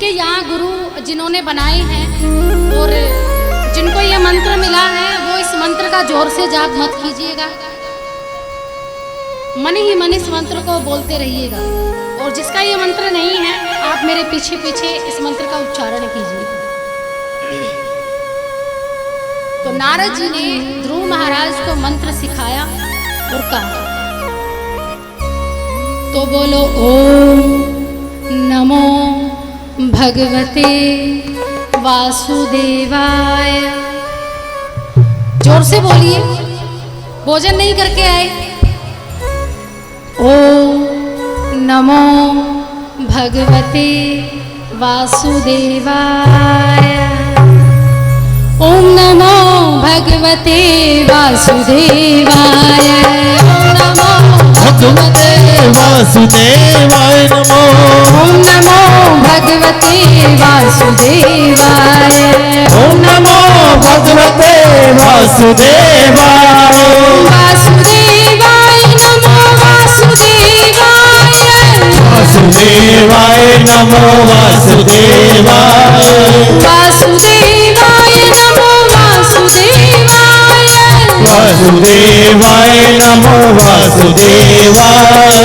जिसके यहाँ गुरु जिन्होंने बनाए हैं और जिनको ये मंत्र मिला है वो इस मंत्र का जोर से जाप मत कीजिएगा, मन ही मन इस मंत्र को बोलते रहिएगा। और जिसका ये मंत्र नहीं है आप मेरे पीछे पीछे इस मंत्र का उच्चारण कीजिए। तो नारद जी ने ध्रुव महाराज को मंत्र सिखाया और कहा, तो बोलो ओम नमो भगवते वासुदेवाय। जोर से बोलिए, भोजन नहीं करके आए। ओम नमो भगवते वासुदेवाय। ओम नमो भगवते वासुदेवाय। ओम नमो भगवते वासुदेवाय नमो। ओम नमो भगवते वासुदेवाय। ओम नमो भगवते वासुदेवाय। वासुदेवाय नमो वासुदेवाय। वासुदेवाय नमो वासुदेवाय। वासुदेवाय नमो वासुदेवाय। वासुदेवाय नमो वासुदेवाय।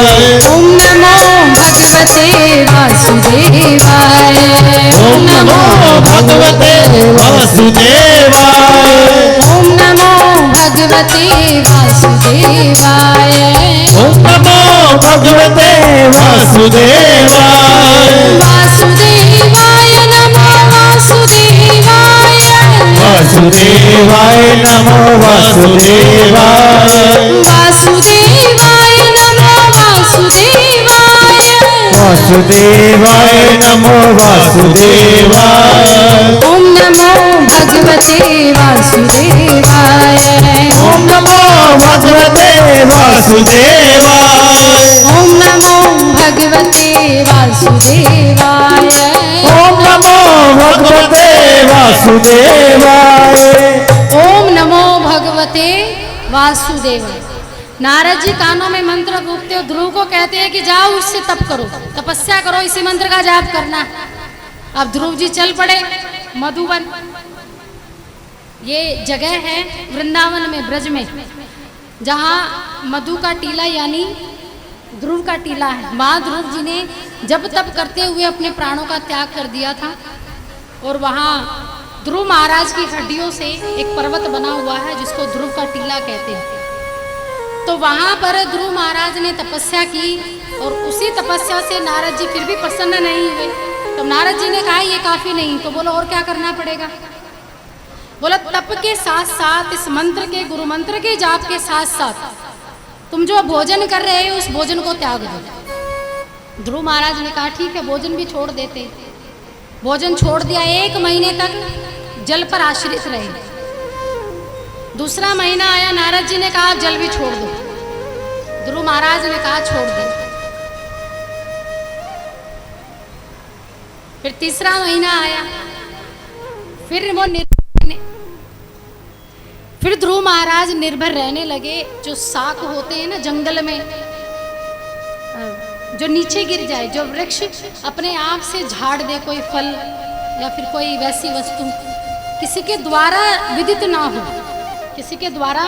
ओम नमो भगवते वासुदेवाय। ओम नमो भगवते वासुदेवाय। ओम नमो भगवते वासुदेवाय। ओम नमो भगवते वासुदेवाय। वासुदेवाय नमो वासुदेवाय। वासुदेवाय नमो वासुदेवाय। वासुदेवाय नमो वासुदेवाय। वासुदेवाय नमो वासुदेवाय। ओम नमो भगवते वासुदेवाय। ओम नमो भगवते वासुदेवाय। ओम नमो भगवते वासुदेवाय। ओम नमो भगवते वासुदेवाय। ओम नमो भगवते वासुदेवाय। नारद जी कानों में मंत्र फूंकते हो, ध्रुव को कहते हैं कि जाओ उससे तप करो, तपस्या करो, इसी मंत्र का जाप करना। अब ध्रुव जी चल पड़े मधुवन। ये जगह है वृंदावन में, ब्रज में, जहाँ मधु का टीला यानी ध्रुव का टीला है। माँ ध्रुव जी ने जब तप करते हुए अपने प्राणों का त्याग कर दिया था और वहाँ ध्रुव महाराज की हड्डियों से एक पर्वत बना हुआ है जिसको ध्रुव का टीला कहते हैं। तो वहाँ पर ध्रुव महाराज ने तपस्या की और उसी तपस्या से नारद जी फिर भी प्रसन्न नहीं हुए। तो नारद जी ने कहा ये काफ़ी नहीं, तो बोलो और क्या करना पड़ेगा। बोला तप के साथ साथ इस मंत्र के, गुरु मंत्र के जाप के साथ साथ तुम जो भोजन कर रहे हो उस भोजन को त्याग दो। ध्रुव महाराज ने कहा ठीक है, भोजन भी छोड़ देते। भोजन छोड़ दिया, 1 महीने तक जल पर आश्रित रहे। दूसरा महीना आया, नारद जी ने कहा जल भी छोड़ दो। ध्रुव महाराज ने कहा छोड़ दो। फिर तीसरा महीना आया, फिर ध्रुव महाराज निर्भर रहने लगे। जो शाक होते हैं ना जंगल में, जो नीचे गिर जाए, जो वृक्ष अपने आप से झाड़ दे कोई फल या फिर कोई वैसी वस्तु, किसी के द्वारा विदित ना हो, किसी के द्वारा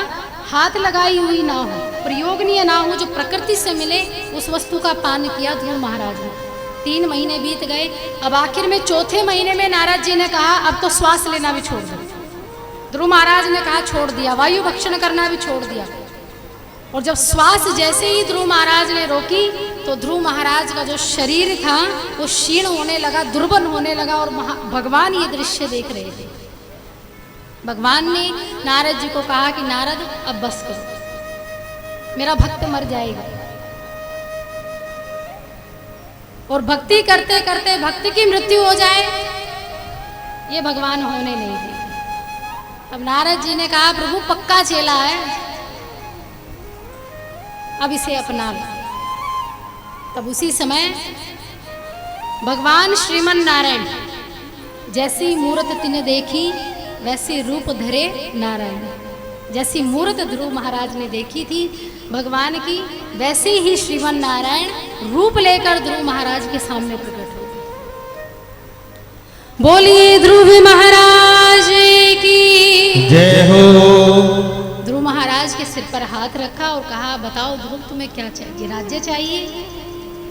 हाथ लगाई हुई ना हो, प्रयोगनीय ना हो, जो प्रकृति से मिले उस वस्तु का पान किया ध्रुव महाराज ने। 3 महीने बीत गए। अब आखिर में चौथे महीने में नारद जी ने कहा अब तो श्वास लेना भी छोड़ दो। ध्रुव महाराज ने कहा छोड़ दिया, वायु भक्षण करना भी छोड़ दिया। और जब श्वास जैसे ही ध्रुव महाराज ने रोकी तो ध्रुव महाराज का जो शरीर था वो क्षीण होने लगा, दुर्बल होने लगा। और भगवान ये दृश्य देख रहे थे। भगवान ने नारद जी को कहा कि नारद अब बस करो, मेरा भक्त मर जाएगा। और भक्ति करते करते भक्त की मृत्यु हो जाए, ये भगवान होने नहीं थे। अब नारद जी ने कहा प्रभु पक्का चेला है, अब इसे अपना लो। तब उसी समय भगवान श्रीमन नारायण जैसी मूर्त तिने देखी वैसे रूप धरे नारायण। जैसी मूर्त ध्रुव महाराज ने देखी थी भगवान की, वैसे ही श्रीमन नारायण रूप लेकर ध्रुव महाराज के सामने प्रकट हो। बोलिए ध्रुव महाराज की जय हो। ध्रुव महाराज के सिर पर हाथ रखा और कहा, बताओ ध्रुव तुम्हें क्या चाहिए? राज्य चाहिए,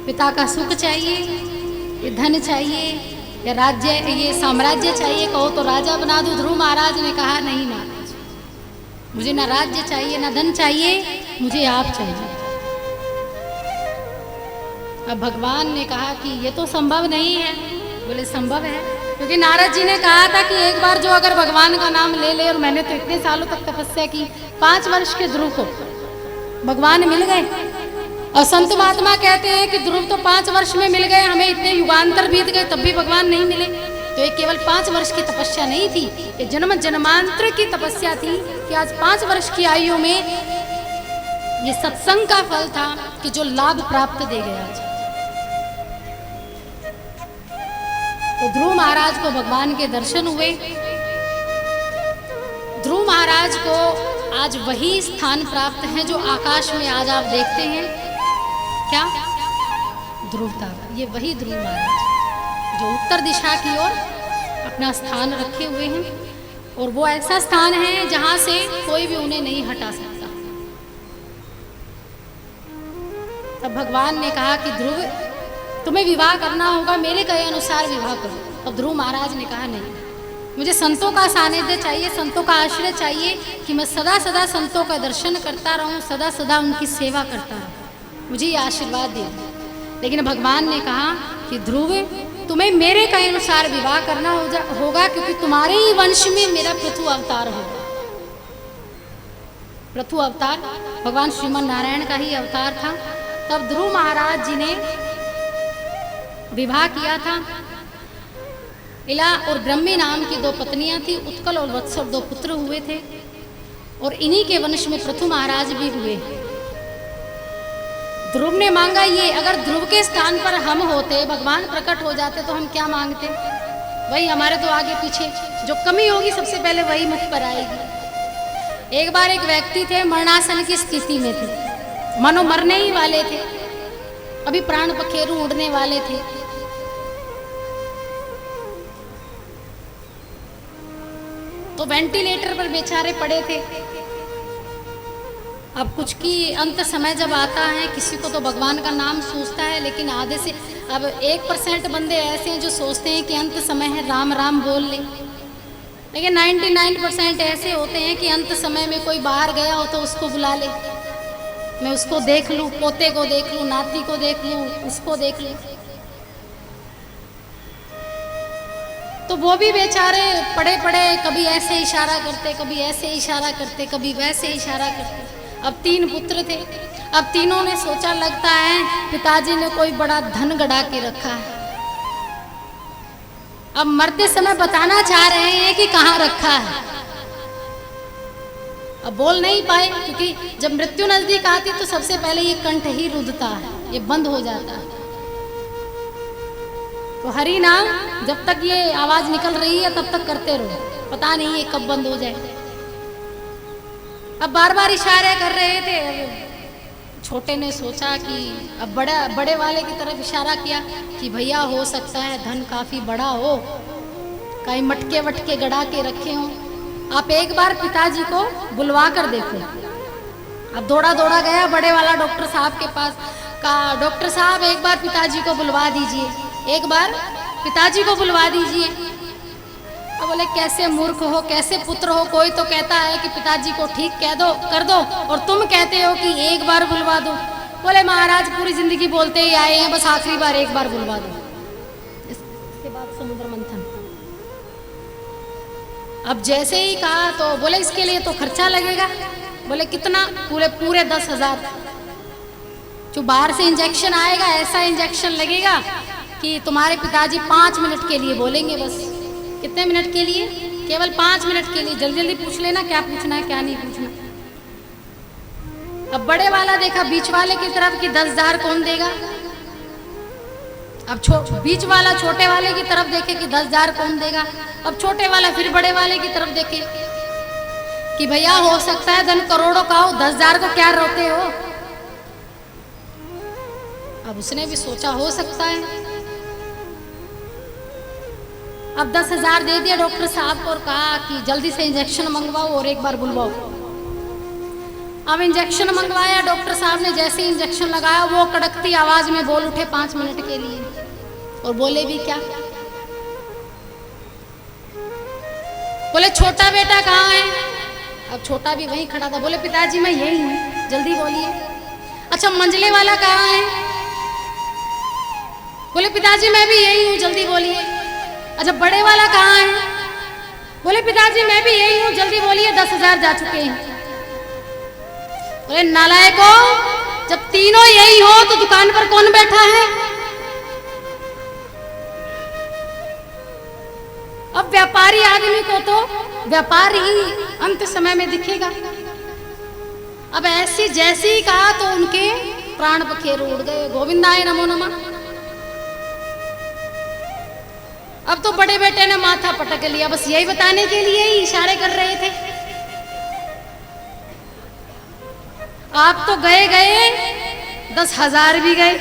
पिता का सुख चाहिए, ये धन चाहिए, या राज्य ये साम्राज्य चाहिए? कहो तो राजा बना दूं। ध्रुव महाराज ने कहा, नहीं महाराज, मुझे ना राज्य चाहिए ना धन चाहिए, मुझे आप चाहिए। अब भगवान ने कहा कि ये तो संभव नहीं है। बोले संभव है, क्योंकि नारद जी ने कहा था कि एक बार जो अगर भगवान का नाम ले ले, और मैंने तो इतने सालों तक तपस्या की, 5 वर्ष के ध्रुव को भगवान मिल गए। और संत महात्मा कहते हैं कि ध्रुव तो 5 वर्ष में मिल गए, हमें इतने युगांतर बीत गए तब भी भगवान नहीं मिले। तो ये केवल 5 वर्ष की तपस्या नहीं थी, ये जन्म जन्मांतर की तपस्या थी कि आज 5 वर्ष की आयु में ये सत्संग का फल था कि जो लाभ प्राप्त दे गया आज। तो ध्रुव महाराज को भगवान के दर्शन हुए। ध्रुव महाराज को आज वही स्थान प्राप्त है जो आकाश में आज आप देखते हैं। क्या? ध्रुव तारा। ये वही ध्रुव महाराज जो उत्तर दिशा की ओर अपना स्थान रखे हुए हैं, और वो ऐसा स्थान है जहां से कोई भी उन्हें नहीं हटा सकता। तब भगवान ने कहा कि ध्रुव, तुम्हें विवाह करना होगा, मेरे कहे अनुसार विवाह करो। अब ध्रुव महाराज ने कहा, नहीं, मुझे संतों का सानिध्य चाहिए, संतों का आश्रय चाहिए कि मैं सदा सदा संतों का दर्शन करता रहूं, सदा सदा उनकी सेवा करता रहूं, मुझे ये आशीर्वाद दे दो। लेकिन भगवान ने कहा कि ध्रुव, तुम्हें मेरे कहे अनुसार विवाह करना होगा, क्योंकि तुम्हारे ही वंश में मेरा पृथु अवतार होगा। पृथु अवतार भगवान श्रीमन नारायण का ही अवतार था। तब ध्रुव महाराज जी ने विवाह किया था। इला और ब्रह्मी नाम की 2 पत्नियां थी, उत्कल और वत्सल 2 पुत्र हुए थे, और इन्हीं के वंश में पृथु महाराज भी हुए। ध्रुव ने मांगा ये, अगर ध्रुव के स्थान पर हम होते, भगवान प्रकट हो जाते, तो हम क्या मांगते? वही हमारे तो आगे पीछे जो कमी होगी सबसे पहले वही मुख पर आएगी। एक बार एक व्यक्ति थे, मरणासन की स्थिति में थे, मानो मरने ही वाले थे, अभी प्राण पखेरु उड़ने वाले थे। तो वेंटिलेटर पर बेचारे पड़े थे। अब कुछ की अंत समय जब आता है, किसी को तो भगवान का नाम सोचता है, लेकिन आधे से अब 1% बंदे ऐसे हैं जो सोचते हैं कि अंत समय है, राम राम बोल ले। लेकिन 99% ऐसे होते हैं कि अंत समय में कोई बाहर गया हो तो उसको बुला ले, मैं उसको देख लूँ, पोते को देख लूँ, नाती को देख लूँ, उसको देख लूँ। तो वो भी बेचारे पड़े पड़े, कभी ऐसे इशारा करते, कभी ऐसे इशारा करते, कभी वैसे इशारा करते। अब 3 पुत्र थे। अब तीनों ने सोचा, लगता है पिताजी ने कोई बड़ा धन गड़ा के रखा है। अब मरते समय बताना चाह रहे हैं कि कहाँ रखा है। अब बोल नहीं पाए, क्योंकि जब मृत्यु नजदीक आती तो सबसे पहले ये कंठ ही रुदता है, ये बंद हो जाता है। तो हरि नाम जब तक ये आवाज निकल रही है तब तक करते रहो, पता नहीं ये कब बंद हो जाए। अब बार बार इशारे कर रहे थे। अब छोटे ने सोचा कि अब बड़े वाले की तरफ इशारा किया कि भैया हो सकता है धन काफी बड़ा हो, कहीं मटके वटके गड़ा के रखे हों, आप एक बार पिताजी को बुलवा कर देखो। अब दौड़ा दौड़ा गया बड़े वाला डॉक्टर साहब के पास, कहा डॉक्टर साहब एक बार पिताजी को बुलवा दीजिए, एक बार पिताजी को बुलवा दीजिए। अब बोले कैसे मूर्ख हो, कैसे पुत्र हो, कोई तो कहता है कि पिताजी को ठीक कर दो और तुम कहते हो कि एक बार बुलवा दो। बोले महाराज पूरी जिंदगी बोलते ही आए हैं, बस आखिरी बार एक बार बुलवा दो। इसके बाद समुद्र मंथन। अब जैसे ही कहा तो बोले इसके लिए तो खर्चा लगेगा। बोले कितना? पूरे 10,000। जो बाहर से इंजेक्शन आएगा, ऐसा इंजेक्शन लगेगा कि तुम्हारे पिताजी 5 मिनट के लिए बोलेंगे बस। कितने मिनट के लिए? केवल 5 मिनट के लिए। जल्दी जल्दी पूछ लेना क्या पूछना है क्या नहीं पूछना। अब बड़े वाला देखा बीच वाले की तरफ कि 10,000 कौन देगा। अब बीच वाला छोटे वाले की तरफ देखे कि 10,000 कौन देगा। अब छोटे वाला फिर बड़े वाले की तरफ देखे कि भैया हो सकता है धन करोड़ों का हो, 10,000 को क्या रोते हो। अब उसने भी सोचा हो सकता है। अब 10,000 दे दिया डॉक्टर साहब को और कहा कि जल्दी से इंजेक्शन मंगवाओ और एक बार बुलवाओ। अब इंजेक्शन मंगवाया, डॉक्टर साहब ने जैसे ही इंजेक्शन लगाया वो कड़कती आवाज में बोल उठे 5 मिनट के लिए, और बोले भी क्या, बोले छोटा बेटा कहाँ है। अब छोटा भी वहीं खड़ा था, बोले पिताजी मैं यही हूँ, जल्दी बोलिए। अच्छा मंझले वाला कहाँ है, बोले पिताजी मैं भी यही हूँ, जल्दी बोलिए। अच्छा बड़े वाला कहाँ है, बोले पिताजी मैं भी यही हूँ, जल्दी बोलिए, 10,000 जा चुके हैं। बोले नालायको, जब तीनों यही हो तो दुकान पर कौन बैठा है। अब व्यापारी आदमी को तो व्यापार ही अंत समय में दिखेगा। अब ऐसी जैसी ही कहा तो उनके प्राण पखेरु उड़ गए। गोविंदाय नमो नमः। अब तो बड़े बेटे ने माथा पटक लिया, बस यही बताने के लिए ही इशारे कर रहे थे। आप तो गए गए 10,000 भी गए।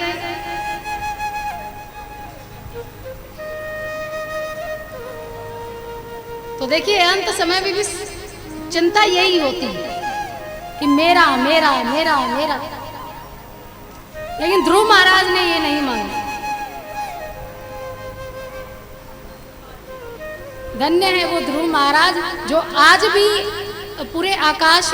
तो देखिए अंत समय में भी चिंता यही होती है कि मेरा मेरा मेरा मेरा, लेकिन ध्रुव महाराज ने ये नहीं माना। धन्य है वो ध्रुव महाराज जो आज भी पूरे आकाश